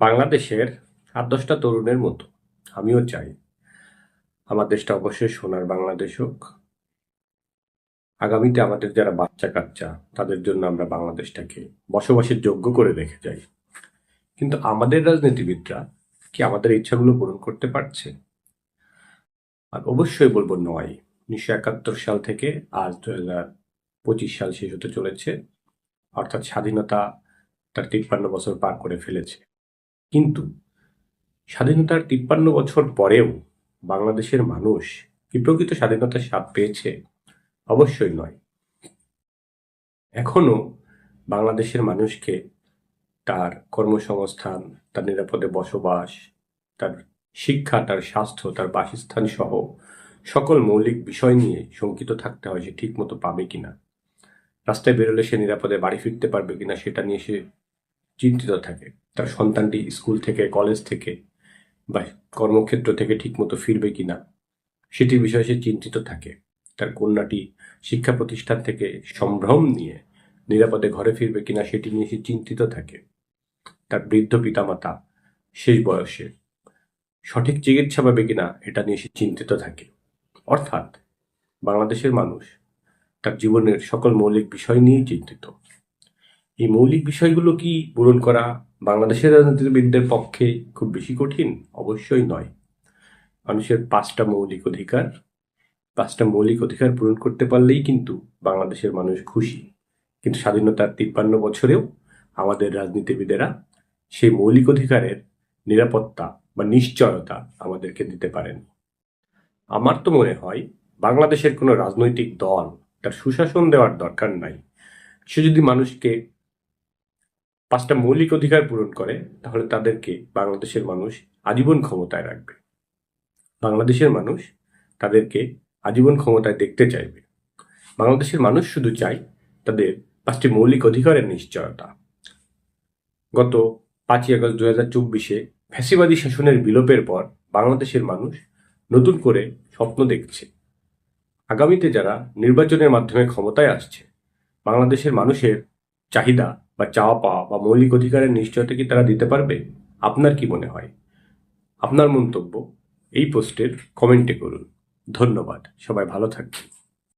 বাংলাদেশের ৮-১০টা তরুণের মতো আমিও চাই আমার দেশটা অবশ্যই সোনার বাংলাদেশ হোক। আগামীতে আমাদের যারা বাচ্চা-কাচ্চা তাদের জন্য আমরা বাংলাদেশটাকে বসবাসের যোগ্য করে রেখে যাই। কিন্তু আমাদের রাজনীতিবিদরা কি আমাদের ইচ্ছাগুলো পূরণ করতে পারছে? আর অবশ্যই বলব নয়। ১৯৭১ সাল থেকে আজ ২০২৫ সাল শেষ হতে চলেছে, অর্থাৎ স্বাধীনতা তার ৫৩ বছর পার করে ফেলেছে। কিন্তু স্বাধীনতার ৫৩ বছর পরেও বাংলাদেশের মানুষ কি প্রকৃত স্বাধীনতার স্বাদ পেয়েছে? অবশ্যই নয়। এখনো বাংলাদেশের মানুষকে তার কর্মসংস্থান, তার নিরাপদে বসবাস, তার শিক্ষা, তার স্বাস্থ্য, তার বাসস্থান সহ সকল মৌলিক বিষয় নিয়ে শঙ্কিত থাকতে হয় সে ঠিকমতো পাবে কিনা। রাস্তায় বেরোলে সে নিরাপদে বাড়ি ফিরতে পারবে কিনা সেটা নিয়ে সে চিন্তিত থাকে। তার সন্তানটি স্কুল থেকে, কলেজ থেকে বা কর্মক্ষেত্র থেকে ঠিকমতো ফিরবে কিনা সেটির বিষয়ে সে চিন্তিত থাকে। তার কন্যাটি শিক্ষা প্রতিষ্ঠান থেকে সম্ভ্রম নিয়ে নিরাপদে ঘরে ফিরবে কিনা সেটি নিয়ে সে চিন্তিত থাকে। তার বৃদ্ধ পিতামাতা শেষ বয়সে সঠিক চিকিৎসা পাবে কিনা এটা নিয়ে সে চিন্তিত থাকে। অর্থাৎ বাংলাদেশের মানুষ তার জীবনের সকল মৌলিক বিষয় নিয়েই চিন্তিত। এই মৌলিক বিষয়গুলো কি পূরণ করা বাংলাদেশের রাজনীতিবিদদের পক্ষে খুব বেশি কঠিন? অবশ্যই নয়। মানুষের ৫টা মৌলিক অধিকার পূরণ করতে পারলেই কিন্তু বাংলাদেশের মানুষ খুশি। কিন্তু স্বাধীনতার ৫৩ বছরেও আমাদের রাজনীতিবিদেরা সেই মৌলিক অধিকারের নিরাপত্তা বা নিশ্চয়তা আমাদেরকে দিতে পারেন। আমার তো মনে হয় বাংলাদেশের কোনো রাজনৈতিক দল তার সুশাসন দেওয়ার দরকার নাই। সে যদি মানুষকে ৫টা মৌলিক অধিকার পূরণ করে তাহলে তাদেরকে বাংলাদেশের মানুষ আজীবন ক্ষমতায় রাখবে। বাংলাদেশের মানুষ তাদেরকে আজীবন ক্ষমতায় দেখতে চাইবে। বাংলাদেশের মানুষ শুধু চায় তাদের ৫টি মৌলিক অধিকারের নিশ্চয়তা। গত ৫ই আগস্ট ২০২৪-এ ফ্যাসিবাদী শাসনের বিলোপের পর বাংলাদেশের মানুষ নতুন করে স্বপ্ন দেখছে। আগামীতে যারা নির্বাচনের মাধ্যমে ক্ষমতায় আসছে, বাংলাদেশের মানুষের চাহিদা বা চাওয়া পাওয়া বা মৌলিক অধিকারের নিশ্চয়তা কি তারা দিতে পারবে? আপনার কি মনে হয়? আপনার মন্তব্য এই পোস্টের কমেন্টে করুন। ধন্যবাদ। সবাই ভালো থাকবেন।